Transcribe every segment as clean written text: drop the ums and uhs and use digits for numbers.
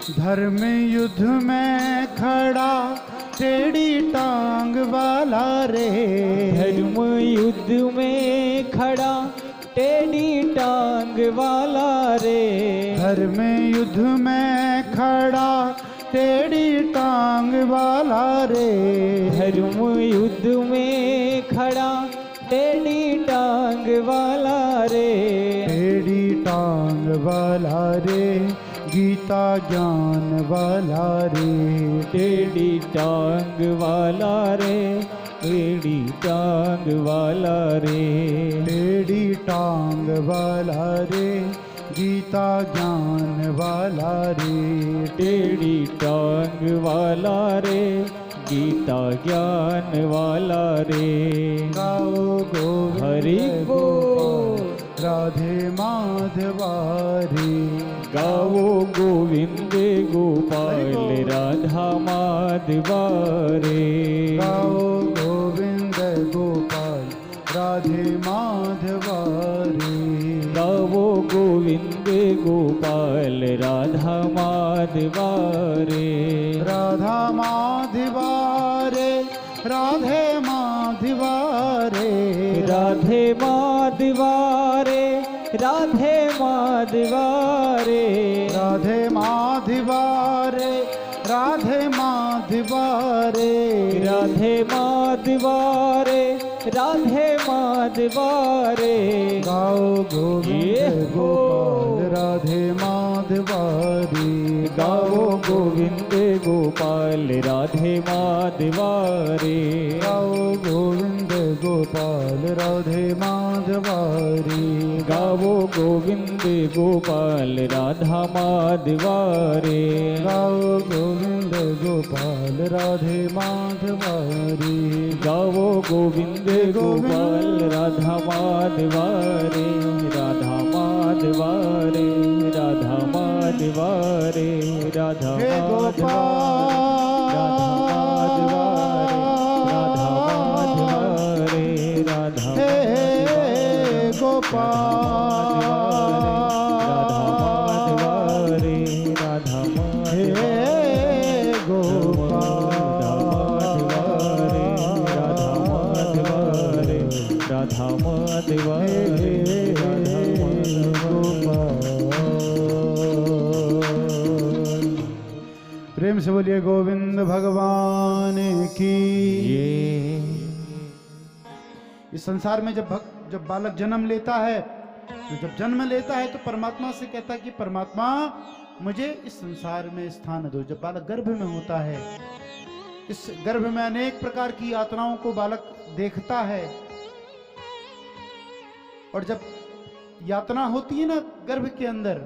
धर्म युद्ध में खड़ा टेढ़ी टांग वाला रे। धर्म युद्ध में खड़ा टेढ़ी टांग वाला रे। धर्म युद्ध में खड़ा टेढ़ी टांग वाला रे। धर्म युद्ध में खड़ा टेढ़ी टांग वाला रे। टेढ़ी टांग वाला रे, गीता ज्ञान वाला रे। टेढ़ी टांग वाला रे, टेढ़ी टांग वाला रे। टेढ़ी टांग वाला रे, गीता ज्ञान वाला रे। टेढ़ी टांग वाला रे, गीता ज्ञान वाला रे। गाओ गोविंद हरि बोल, राधे माधवारी। गाओ गोविंद गोपाल राधा माधवा रे। गाओ गोविंद गोपाल राधे माधवारी। गाओ गोविंद गोपाल राधा माधवा रे। राधा माधवा रे, राधे माधवा रे। राधे माधवा रे, राधे माधवा रे। राधे माधवा रे, राधे माधवा रे। राधे माधवा रे, राधे माधवा रे। गाओ गोविंद गोपाल राधे माधवारी। गाओ गोविंद गोपाल राधे माधवा रे। गाओ गोविंद गोपाल राधे माधवारी। गाओ गोविंद गोपाल राधा माधवा रे। गाओ गोविंद गोपाल राधे माधवारी। गाओ गोविंद गोपाल राधा माधवा रे। राधा माधवा रे, राधा माधवा रे। राधा हे माधवा, राधा माधवा रे। राधा माधवा रे, राधा हे गोपाल राधा माधवा रे। राधा हे माधवा रे, राधा माधवा रे। राधा माधवा रे, राधा माधवा रे। प्रेम से बोलिए गोविंद भगवान की। इस संसार में जब बालक जन्म लेता है, तो जब जन्म लेता है तो परमात्मा से कहता है कि परमात्मा मुझे इस संसार में स्थान दो। जब बालक गर्भ में होता है, इस गर्भ में अनेक प्रकार की यातनाओं को बालक देखता है, और जब यातना होती है ना गर्भ के अंदर,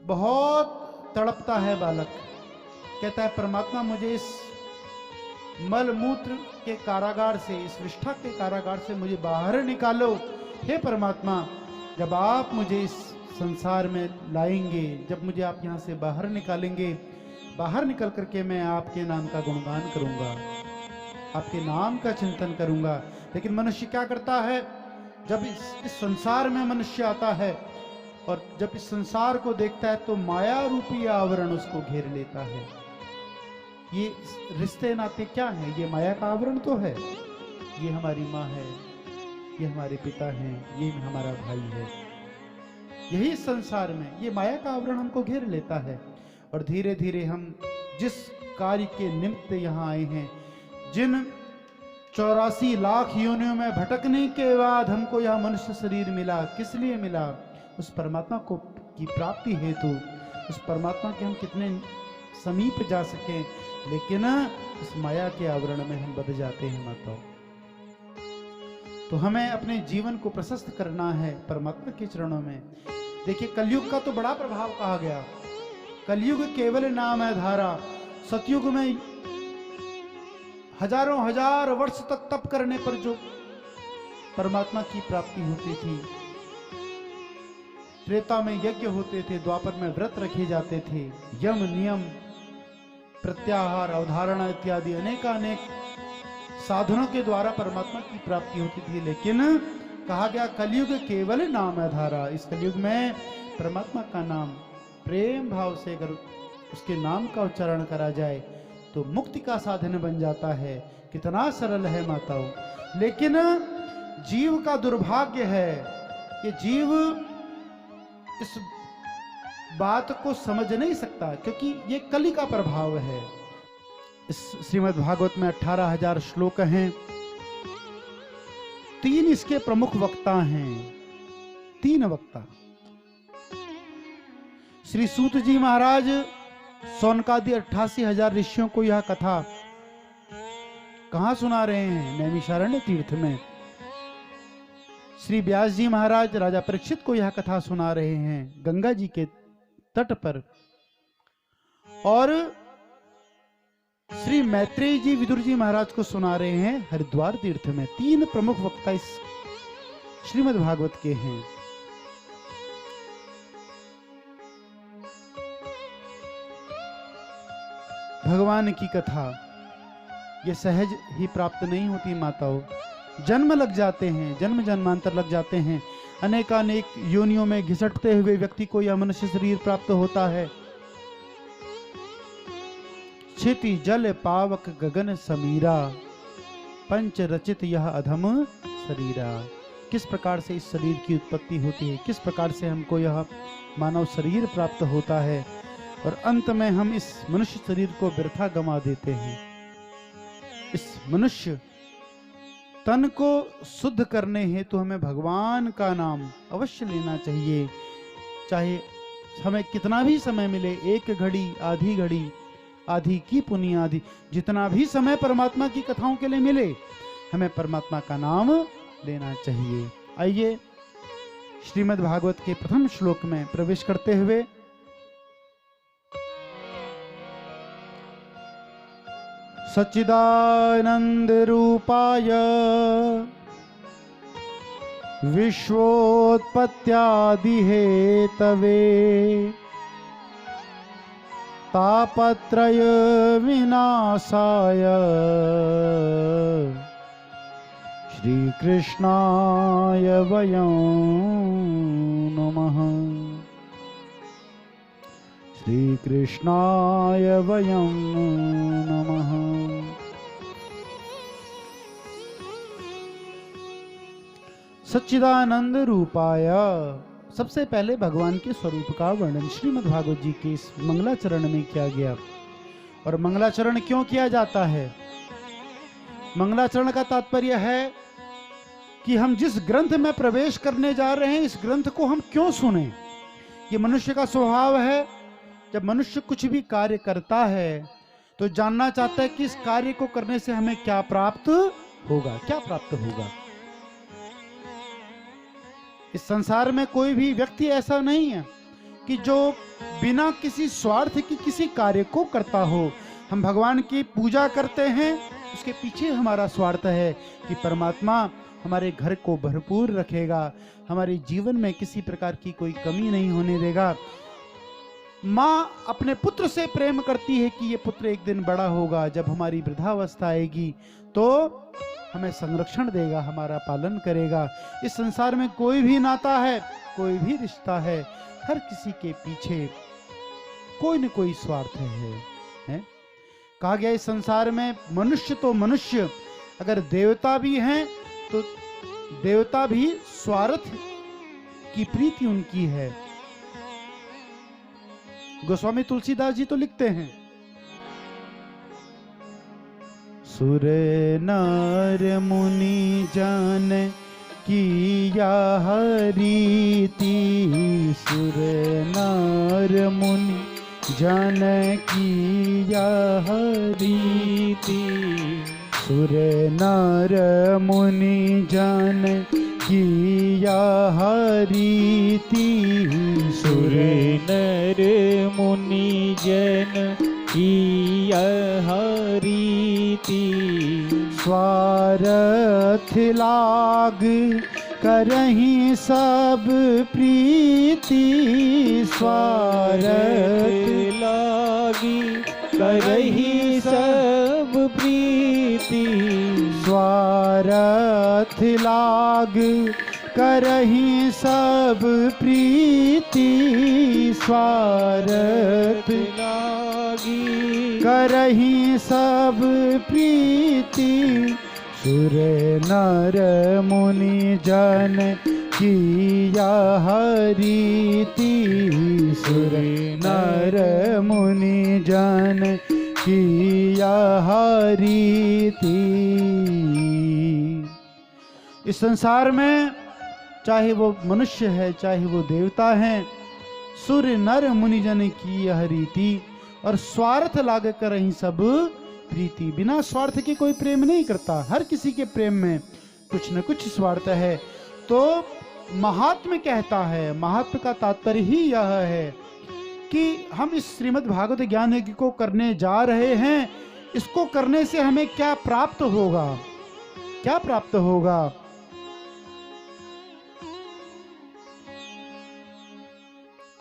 बहुत तड़पता है बालक। कहता है परमात्मा मुझे इस मल मूत्र के कारागार से, इस विष्ठा के कारागार से मुझे बाहर निकालो। हे परमात्मा, जब आप मुझे इस संसार में लाएंगे, जब मुझे आप यहाँ से बाहर निकालेंगे, बाहर निकल करके मैं आपके नाम का गुणगान करूँगा, आपके नाम का चिंतन करूँगा। लेकिन मनुष्य क्या करता है, जब इस संसार में मनुष्य आता है और जब इस संसार को देखता है तो माया रूपी आवरण उसको घेर लेता है। ये रिश्ते नाते क्या हैं? ये माया का आवरण तो है। ये हमारी माँ है, ये हमारे पिता हैं, ये हमारा भाई है। यही इस संसार में ये माया का आवरण हमको घेर लेता है, और धीरे धीरे हम जिस कार्य के निमित्त यहाँ आए हैं, जिन 84 लाख योनियों में भटकने के बाद हमको यह मनुष्य शरीर मिला, किस लिए मिला? उस परमात्मा को की प्राप्ति हेतु, उस परमात्मा के हम कितने समीप जा सकें। लेकिन इस माया के आवरण में हम बंध जाते हैं माताओं। तो हमें अपने जीवन को प्रशस्त करना है परमात्मा के चरणों में। देखिए, कलयुग का तो बड़ा प्रभाव कहा गया। कलयुग केवल नाम है धारा। सतयुग में हजारों हजार वर्ष तक तप करने पर जो परमात्मा की प्राप्ति होती थी, त्रेता में यज्ञ होते थे, द्वापर में व्रत रखे जाते थे, यम नियम प्रत्याहार अवधारणा इत्यादि अनेकानेक साधनों के द्वारा परमात्मा की प्राप्ति होती थी। लेकिन कहा गया कलयुग केवल नाम है धारा। इस कलयुग में परमात्मा का नाम, प्रेम भाव से अगर उसके नाम का उच्चारण करा जाए तो मुक्ति का साधन बन जाता है। कितना सरल है माताओं। लेकिन जीव का दुर्भाग्य है कि जीव इस बात को समझ नहीं सकता, क्योंकि ये कली का प्रभाव है। इस श्रीमद् भागवत में 18,000 श्लोक हैं। 3 इसके प्रमुख वक्ता हैं। 3 वक्ता। श्री सूत जी महाराज सौनकादि 88,000 ऋषियों को यह कथा कहां सुना रहे हैं? नैमिषारण्य तीर्थ में। श्री व्यास जी महाराज राजा परीक्षित को यह कथा सुना रहे हैं गंगा जी के तट पर। और श्री मैत्रेय जी विदुर जी महाराज को सुना रहे हैं हरिद्वार तीर्थ में। 3 प्रमुख वक्ता इस श्रीमद् भागवत के हैं। भगवान की कथा ये सहज ही प्राप्त नहीं होती माताओं। जन्म लग जाते हैं, जन्म जन्मांतर लग जाते हैं। अनेकानेक योनियों में घिसटते हुए व्यक्ति को यह मनुष्य शरीर प्राप्त होता है। क्षिति जल पावक गगन समीरा, पंच रचित यह अधम शरीरा। किस प्रकार से इस शरीर की उत्पत्ति होती है, किस प्रकार से हमको यह मानव शरीर प्राप्त होता है, और अंत में हम इस मनुष्य शरीर को व्यर्था गंवा देते हैं। इस मनुष्य तन को शुद्ध करने हेतु हमें भगवान का नाम अवश्य लेना चाहिए। चाहे हमें कितना भी समय मिले, 1 घड़ी, आधी घड़ी, आधी की पुण्य आधी, जितना भी समय परमात्मा की कथाओं के लिए मिले, हमें परमात्मा का नाम लेना चाहिए। आइए श्रीमद् भागवत के प्रथम श्लोक में प्रवेश करते हुए सच्चिदानंद रूपाय विश्वोत्पत्त्यादि हेतवे तापत्रय विनाशाय श्री कृष्णाय वयं नमः। श्री कृष्णाय वयं नमः। सच्चिदानंद रूपाय। सबसे पहले भगवान के स्वरूप का वर्णन श्रीमद् भागवत जी के इस मंगलाचरण में किया गया। और मंगलाचरण क्यों किया जाता है? मंगलाचरण का तात्पर्य है कि हम जिस ग्रंथ में प्रवेश करने जा रहे हैं, इस ग्रंथ को हम क्यों सुने। ये मनुष्य का स्वभाव है, जब मनुष्य कुछ भी कार्य करता है तो जानना चाहता है कि इस कार्य को करने से हमें क्या प्राप्त होगा, क्या प्राप्त होगा। इस संसार में कोई भी व्यक्ति ऐसा नहीं है कि जो बिना किसी स्वार्थ की किसी कार्य को करता हो। हम भगवान की पूजा करते हैं, उसके पीछे हमारा स्वार्थ है कि परमात्मा हमारे घर को भरपूर रखेगा, हमारे जीवन में किसी प्रकार की कोई कमी नहीं होने देगा। माँ अपने पुत्र से प्रेम करती है कि ये पुत्र एक दिन बड़ा होगा, जब हमारी वृद्धावस्था आएगी तो हमें संरक्षण देगा, हमारा पालन करेगा। इस संसार में कोई भी नाता है, कोई भी रिश्ता है, हर किसी के पीछे कोई न कोई स्वार्थ है? कहा गया इस संसार में मनुष्य तो मनुष्य, अगर देवता भी हैं तो देवता भी स्वार्थ की प्रीति उनकी है। गोस्वामी तुलसीदास जी तो लिखते हैं, सुर नर मुनि जन किया रीति, सुर नर मुनि जन किया रीति, सुर नर मुनि जन किया रीति, सुर नर मुनि जन किया रीति, स्वार्थ लाग करहीं सब प्रीति, स्वार्थ लागी करहीं सब प्रीति, स्वार्थ लाग करही सब प्रीति स्वार्थ लागी, करही सब प्रीति सुर नर मुनि जन किया हरीति सुर नर मुनि जन किया हरीति। इस संसार में चाहे वो मनुष्य है चाहे वो देवता है, सुर नर मुनिजन की यह रीति, और स्वार्थ लाग कर ही सब प्रीति। बिना स्वार्थ के कोई प्रेम नहीं करता, हर किसी के प्रेम में कुछ न कुछ स्वार्थ है। तो महात्म कहता है, महात्म का तात्पर्य ही यह है कि हम इस श्रीमद् भागवत ज्ञान यज्ञ को करने जा रहे हैं, इसको करने से हमें क्या प्राप्त होगा, क्या प्राप्त होगा।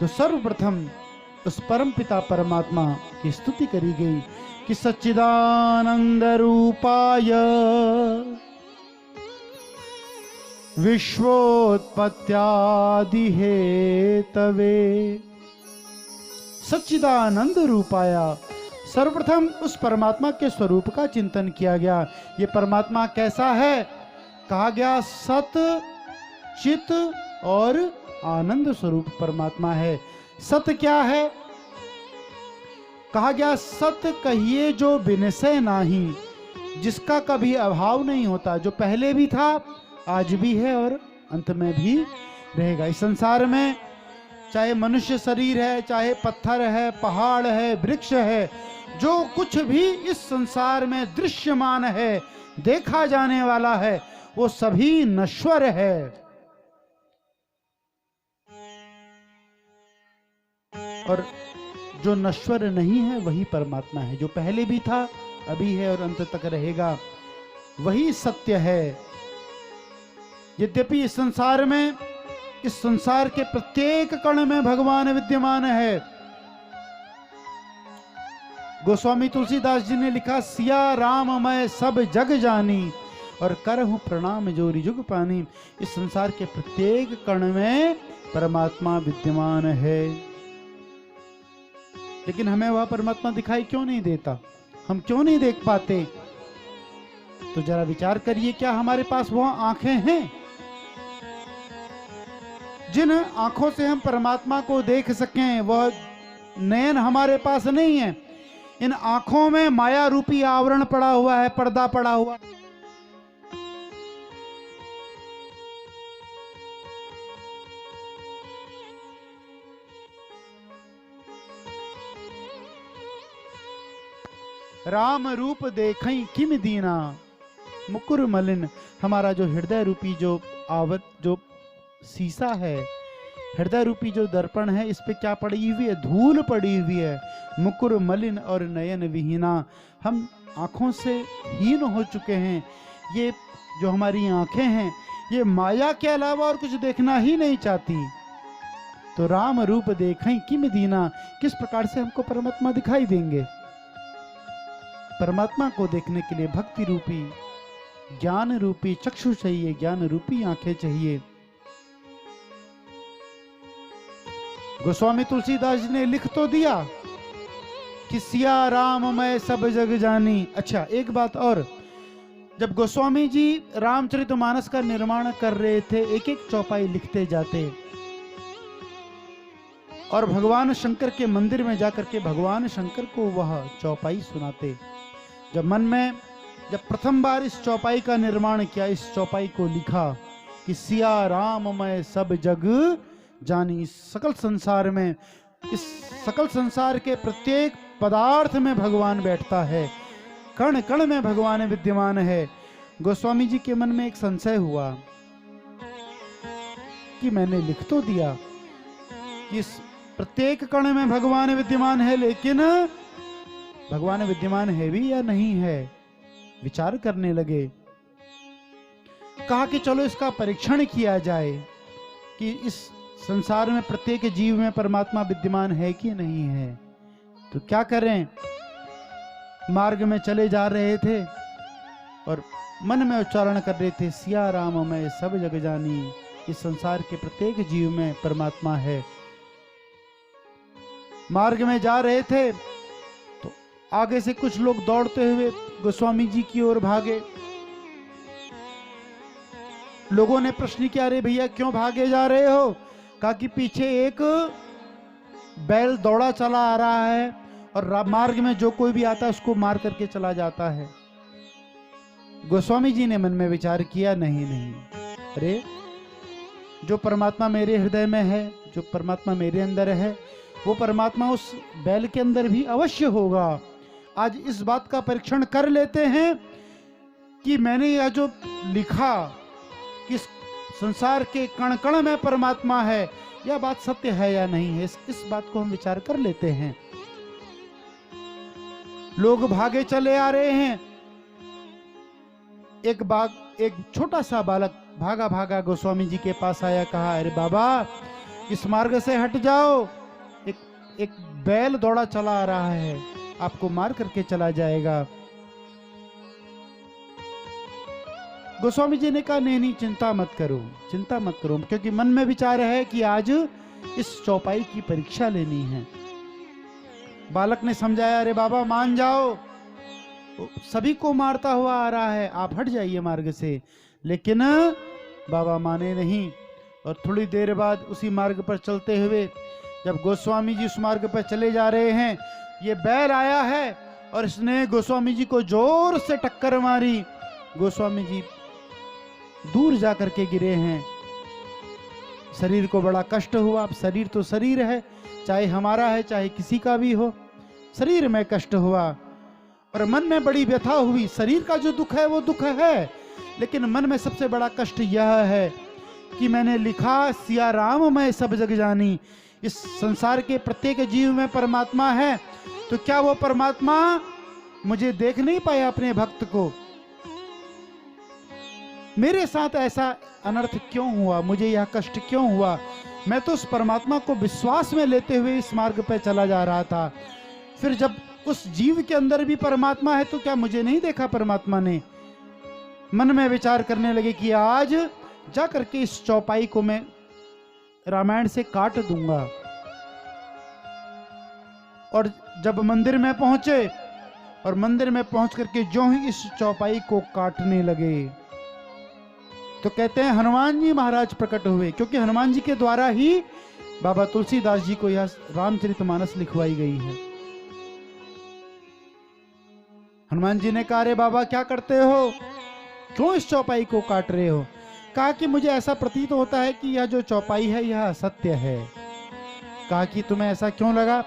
तो सर्वप्रथम उस परम पिता परमात्मा की स्तुति करी गई कि सच्चिदानंद रूपाय विश्वोत्पत्त्यादि हेतवे। सच्चिदानंद रूपाया, सर्वप्रथम उस परमात्मा के स्वरूप का चिंतन किया गया। ये परमात्मा कैसा है, कहा गया सत चित और आनंद स्वरूप परमात्मा है। सत क्या है, कहा गया सत कहिए जो बिनसे नाही, जिसका कभी अभाव नहीं होता, जो पहले भी था आज भी है और अंत में भी रहेगा। इस संसार में चाहे मनुष्य शरीर है, चाहे पत्थर है, पहाड़ है, वृक्ष है, जो कुछ भी इस संसार में दृश्यमान है, देखा जाने वाला है, वो सभी नश्वर है। और जो नश्वर नहीं है वही परमात्मा है, जो पहले भी था अभी है और अंत तक रहेगा, वही सत्य है। यद्यपि इस संसार में, इस संसार के प्रत्येक कण में भगवान विद्यमान है। गोस्वामी तुलसीदास जी ने लिखा, सिया राम मैं सब जग जानी और करहूं प्रणाम जोरी जुग पानी। इस संसार के प्रत्येक कण में परमात्मा विद्यमान है, लेकिन हमें वह परमात्मा दिखाई क्यों नहीं देता, हम क्यों नहीं देख पाते। तो जरा विचार करिए, क्या हमारे पास वह आंखें हैं जिन आंखों से हम परमात्मा को देख सकें? वह नयन हमारे पास नहीं है। इन आंखों में माया रूपी आवरण पड़ा हुआ है, पर्दा पड़ा हुआ। राम रूप देखई किम दीना मुकुर मलिन। हमारा जो हृदय रूपी जो जो शीशा है, हृदय रूपी जो दर्पण है, इस पे क्या पड़ी हुई है? धूल पड़ी हुई है। मुकुर मलिन और नयन विहीना, हम आंखों से हीन हो चुके हैं। ये जो हमारी आंखें हैं, ये माया के अलावा और कुछ देखना ही नहीं चाहती। तो राम रूप देखई किम दीना, किस प्रकार से हमको परमात्मा दिखाई देंगे? परमात्मा को देखने के लिए भक्ति रूपी, ज्ञान रूपी चक्षु चाहिए, ज्ञान रूपी आंखें चाहिए। गोस्वामी तुलसीदास जी ने लिख तो दिया कि सिया राम मैं सब जग जानी। अच्छा, एक बात और, जब गोस्वामी जी रामचरितमानस का निर्माण कर रहे थे, एक एक चौपाई लिखते जाते और भगवान शंकर के मंदिर में जाकर के भगवान शंकर को वह चौपाई सुनाते। जब मन में, जब प्रथम बार इस चौपाई का निर्माण किया, इस चौपाई को लिखा कि सिया राम मैं सब जग जानी। इस सकल संसार में, इस सकल संसार के प्रत्येक पदार्थ में भगवान बैठता है, कण कण में भगवान विद्यमान है। गोस्वामी जी के मन में एक संशय हुआ कि मैंने लिख तो दिया कि इस प्रत्येक कण में भगवान विद्यमान है, लेकिन भगवान विद्यमान है भी या नहीं है? विचार करने लगे। कहा कि चलो इसका परीक्षण किया जाए कि इस संसार में प्रत्येक जीव में परमात्मा विद्यमान है कि नहीं है। तो क्या करें? मार्ग में चले जा रहे थे और मन में उच्चारण कर रहे थे, सिया राम मैं सब जग जानी, इस संसार के प्रत्येक जीव में परमात्मा है। मार्ग में जा रहे थे तो आगे से कुछ लोग दौड़ते हुए गोस्वामी जी की ओर भागे। लोगों ने प्रश्न किया, अरे भैया क्यों भागे जा रहे हो? कहा कि पीछे एक बैल दौड़ा चला आ रहा है और मार्ग में जो कोई भी आता है उसको मार करके चला जाता है। गोस्वामी जी ने मन में विचार किया, नहीं नहीं, अरे जो परमात्मा मेरे हृदय में है, जो परमात्मा मेरे अंदर है, वो परमात्मा उस बैल के अंदर भी अवश्य होगा। आज इस बात का परीक्षण कर लेते हैं कि मैंने यह जो लिखा कि संसार के कण कण में परमात्मा है, यह बात सत्य है या नहीं है। इस बात को हम विचार कर लेते हैं। लोग भागे चले आ रहे हैं। एक छोटा सा बालक भागा भागा गोस्वामी जी के पास आया, कहा, अरे बाबा इस मार्ग से हट जाओ, एक बैल दौड़ा चला आ रहा है, आपको मार करके चला जाएगा। गोस्वामी जी ने कहा, नहीं चिंता मत करो, चिंता मत करो, क्योंकि मन में विचार है कि आज इस चौपाई की परीक्षा लेनी है। बालक ने समझाया, अरे बाबा मान जाओ, सभी को मारता हुआ आ रहा है, आप हट जाइए मार्ग से। लेकिन बाबा माने नहीं। और थोड़ी देर बाद उसी मार्ग पर चलते हुए जब गोस्वामी जी उस मार्ग पर चले जा रहे हैं, ये बैल आया है और इसने गोस्वामी जी को जोर से टक्कर मारी। गोस्वामी जी दूर जा करके गिरे हैं। शरीर को बड़ा कष्ट हुआ। अब शरीर तो शरीर है, चाहे हमारा है चाहे किसी का भी हो, शरीर में कष्ट हुआ और मन में बड़ी व्यथा हुई। शरीर का जो दुख है वो दुख है, लेकिन मन में सबसे बड़ा कष्ट यह है कि मैंने लिखा, सिया राम मैं सब जग जानी, इस संसार के प्रत्येक जीव में परमात्मा है, तो क्या वो परमात्मा मुझे देख नहीं पाया अपने भक्त को? मेरे साथ ऐसा अनर्थ क्यों हुआ? मुझे यह कष्ट क्यों हुआ? मैं तो उस परमात्मा को विश्वास में लेते हुए इस मार्ग पर चला जा रहा था। फिर जब उस जीव के अंदर भी परमात्मा है तो क्या मुझे नहीं देखा परमात्मा ने? मन में विचार करने लगे कि आज जा करके इस चौपाई को मैं रामायण से काट दूंगा। और जब मंदिर में पहुंचे और मंदिर में पहुंच करके जो ही इस चौपाई को काटने लगे तो कहते हैं हनुमान जी महाराज प्रकट हुए, क्योंकि हनुमान जी के द्वारा ही बाबा तुलसीदास जी को यह रामचरितमानस लिखवाई गई है। हनुमान जी ने कहा, अरे बाबा क्या करते हो, क्यों इस चौपाई को काट रहे हो? कहा कि मुझे ऐसा प्रतीत होता है कि यह जो चौपाई है यह असत्य है। कहा कि तुम्हें ऐसा क्यों लगा?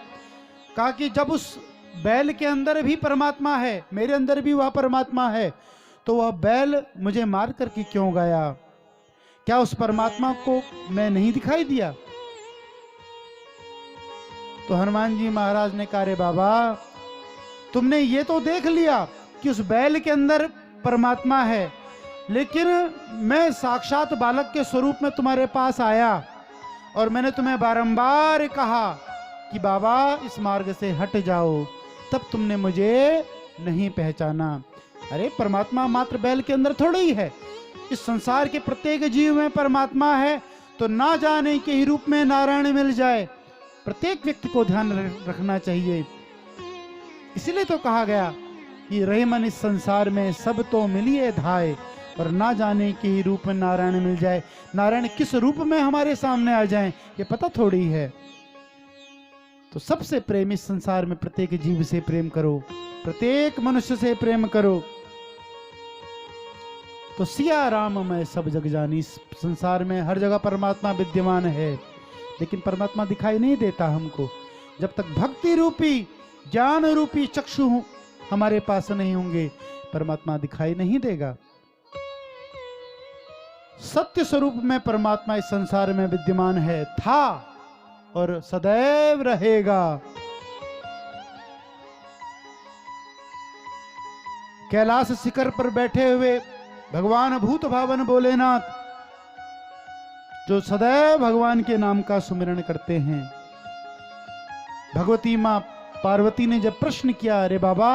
कहा कि जब उस बैल के अंदर भी परमात्मा है, मेरे अंदर भी वह परमात्मा है, तो वह बैल मुझे मार करके क्यों गया? क्या उस परमात्मा को मैं नहीं दिखाई दिया? तो हनुमान जी महाराज ने कहा, अरे बाबा तुमने ये तो देख लिया कि उस बैल के अंदर परमात्मा है, लेकिन मैं साक्षात बालक के स्वरूप में तुम्हारे पास आया और मैंने तुम्हें बारंबार कहा कि बाबा इस मार्ग से हट जाओ, तब तुमने मुझे नहीं पहचाना। अरे परमात्मा मात्र बैल के अंदर थोड़ी ही है, इस संसार के प्रत्येक जीव में परमात्मा है, तो ना जाने के ही रूप में नारायण मिल जाए, प्रत्येक व्यक्ति को ध्यान रखना चाहिए। इसीलिए तो कहा गया कि रहे मन इस संसार में सब तो मिलिए धाय, और ना जाने के ही रूप में नारायण मिल जाए। नारायण किस रूप में हमारे सामने आ जाएं ये पता थोड़ी है। तो सबसे प्रेम इस संसार में प्रत्येक जीव से प्रेम करो, प्रत्येक मनुष्य से प्रेम करो। तो सिया राम मैं सब जग जानी, इस संसार में हर जगह परमात्मा विद्यमान है, लेकिन परमात्मा दिखाई नहीं देता हमको। जब तक भक्ति रूपी ज्ञान रूपी चक्षु हमारे पास नहीं होंगे, परमात्मा दिखाई नहीं देगा। सत्य स्वरूप में परमात्मा इस संसार में विद्यमान है, था और सदैव रहेगा। कैलाश शिखर पर बैठे हुए भगवान भूत भावन भोलेनाथ, जो सदैव भगवान के नाम का सुमिरन करते हैं। भगवती मां पार्वती ने जब प्रश्न किया, अरे बाबा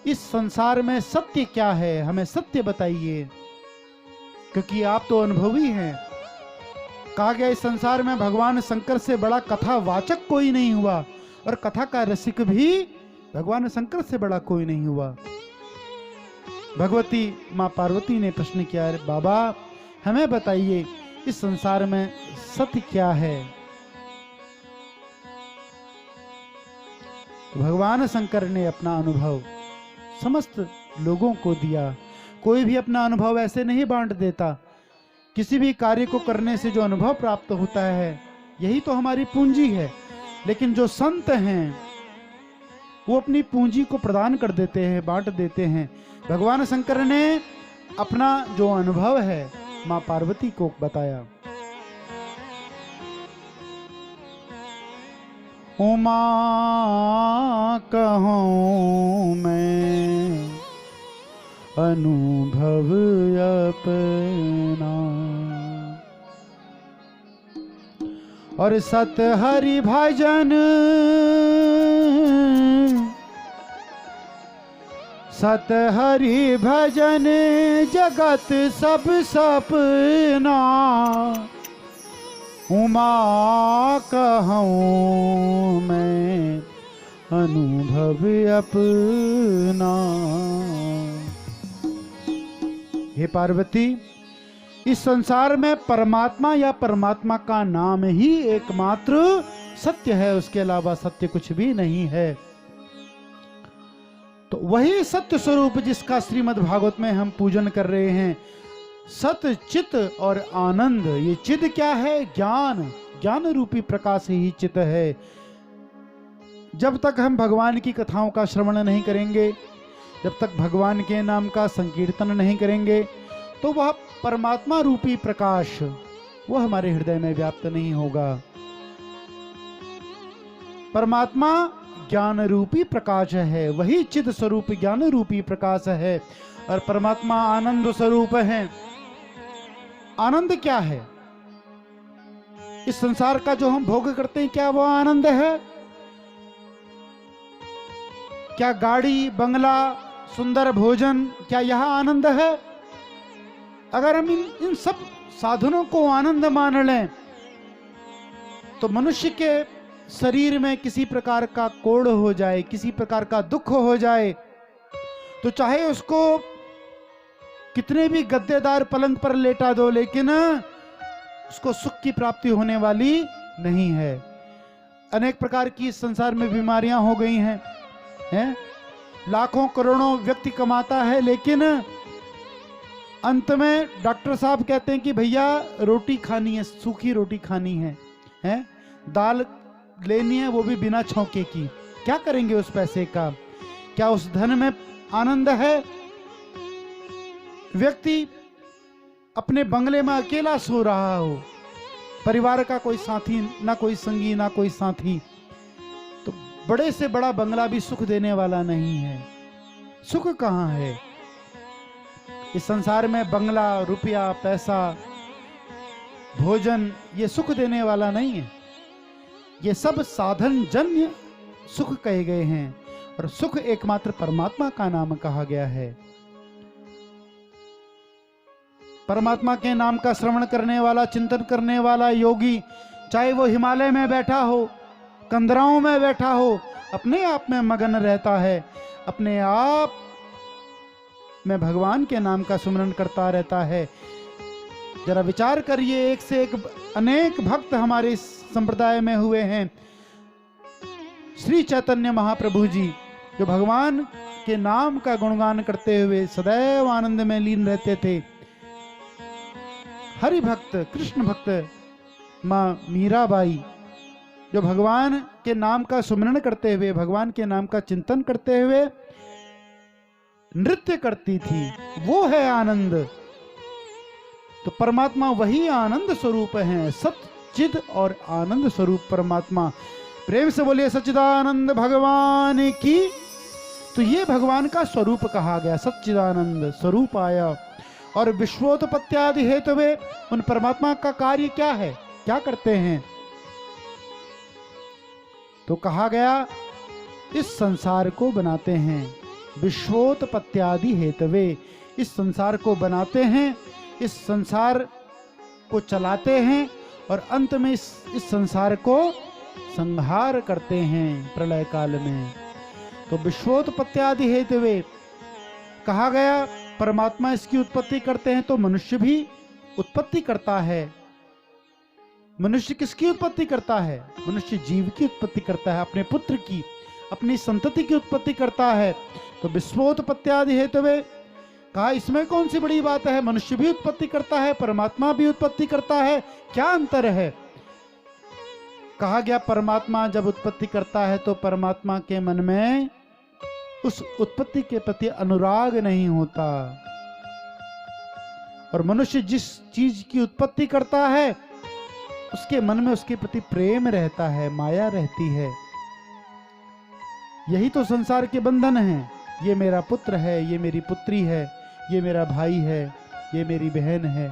इस संसार में सत्य क्या है, हमें सत्य बताइए, क्योंकि आप तो अनुभवी हैं। कहा गया इस संसार में भगवान शंकर से बड़ा कथावाचक कोई नहीं हुआ, और कथा का रसिक भी भगवान शंकर से बड़ा कोई नहीं हुआ। भगवती माँ पार्वती ने प्रश्न किया, अरे बाबा हमें बताइए इस संसार में सत्य क्या है। भगवान शंकर ने अपना अनुभव समस्त लोगों को दिया। कोई भी अपना अनुभव ऐसे नहीं बांट देता। किसी भी कार्य को करने से जो अनुभव प्राप्त होता है यही तो हमारी पूंजी है। लेकिन जो संत हैं वो अपनी पूंजी को प्रदान कर देते हैं, बांट देते हैं। भगवान शंकर ने अपना जो अनुभव है मां पार्वती को बताया। उमा कहूँ मैं अनुभव अपना, और सत हरि भजन सत हरि भजन जगत सब सपना, उमा कहूँ मैं अनुभव अपना। हे पार्वती, इस संसार में परमात्मा या परमात्मा का नाम ही एकमात्र सत्य है, उसके अलावा सत्य कुछ भी नहीं है। तो वही सत्य स्वरूप जिसका श्रीमद् भागवत में हम पूजन कर रहे हैं, सत्य चित और आनंद। ये चित क्या है? ज्ञान, ज्ञान रूपी प्रकाश ही चित है। जब तक हम भगवान की कथाओं का श्रवण नहीं करेंगे, जब तक भगवान के नाम का संकीर्तन नहीं करेंगे, तो वह परमात्मा रूपी प्रकाश वो हमारे हृदय में व्याप्त नहीं होगा। परमात्मा ज्ञान रूपी प्रकाश है, वही चिद स्वरूप ज्ञान रूपी प्रकाश है, और परमात्मा आनंद स्वरूप है। आनंद क्या है? इस संसार का जो हम भोग करते हैं, क्या वो आनंद है? क्या गाड़ी, बंगला, सुंदर भोजन, क्या यह आनंद है? अगर हम इन सब साधनों को आनंद मान लें, तो मनुष्य के शरीर में किसी प्रकार का कोढ़ हो जाए, किसी प्रकार का दुख हो जाए, तो चाहे उसको कितने भी गद्देदार पलंग पर लेटा दो, लेकिन उसको सुख की प्राप्ति होने वाली नहीं है। अनेक प्रकार की इस संसार में बीमारियां हो गई हैं, लाखों करोड़ों व्यक्ति कमाता है, लेकिन अंत में डॉक्टर साहब कहते हैं कि भैया रोटी खानी है, सूखी रोटी खानी है, दाल लेनी है, वो भी बिना छौंके की। क्या करेंगे उस पैसे का? क्या उस धन में आनंद है? व्यक्ति अपने बंगले में अकेला सो रहा हो, परिवार का कोई साथी ना, कोई संगी ना कोई साथी, तो बड़े से बड़ा बंगला भी सुख देने वाला नहीं है। सुख कहाँ है? इस संसार में बंगला, रुपया, पैसा, भोजन, ये सुख देने वाला नहीं है। ये सब साधन जन्य सुख कहे गए हैं, और सुख एकमात्र परमात्मा का नाम कहा गया है। परमात्मा के नाम का श्रवण करने वाला, चिंतन करने वाला योगी, चाहे वो हिमालय में बैठा हो, कंदराओं में बैठा हो, अपने आप में मगन रहता है, अपने आप में भगवान के नाम का सुमरन करता रहता है। जरा विचार करिए, एक से एक अनेक भक्त हमारे संप्रदाय में हुए हैं। श्री चैतन्य महाप्रभु जी, जो भगवान के नाम का गुणगान करते हुए सदैव आनंद में लीन रहते थे। हरि भक्त, कृष्ण भक्त माँ मीराबाई, जो भगवान के नाम का सुमरण करते हुए, भगवान के नाम का चिंतन करते हुए नृत्य करती थी, वो है आनंद। तो परमात्मा वही आनंद स्वरूप है, सच्चिद और आनंद स्वरूप परमात्मा। प्रेम से बोलिए सच्चिदानंद भगवान की। तो ये भगवान का स्वरूप कहा गया, सच्चिदानंद स्वरूप आया। और विश्वोत्पत्त्यादि हेतुवे, उन परमात्मा का कार्य क्या है, क्या करते हैं? तो कहा गया इस संसार को बनाते हैं। विश्वोत्पत्त्यादि हेतुवे, इस संसार को बनाते हैं, इस संसार को चलाते हैं, और अंत में इस संसार को संहार करते हैं प्रलय काल में। तो विश्वोत्पत्त्यादि हेतुवे कहा गया परमात्मा इसकी उत्पत्ति करते हैं, तो मनुष्य भी उत्पत्ति करता है। मनुष्य किसकी उत्पत्ति करता है? मनुष्य जीव की उत्पत्ति करता है, अपने पुत्र की, अपनी संतति की उत्पत्ति करता है। तो विश्वोत्पत्त्यादि हेतुवे कहा इसमें कौन सी बड़ी बात है? मनुष्य भी उत्पत्ति करता है, परमात्मा भी उत्पत्ति करता है, क्या अंतर है? कहा गया परमात्मा जब उत्पत्ति करता है तो परमात्मा के मन में उस उत्पत्ति के प्रति अनुराग नहीं होता, और मनुष्य जिस चीज की उत्पत्ति करता है उसके मन में उसके प्रति प्रेम रहता है, माया रहती है। यही तो संसार के बंधन हैं। ये मेरा पुत्र है, ये मेरी पुत्री है, ये मेरा भाई है, ये मेरी बहन है,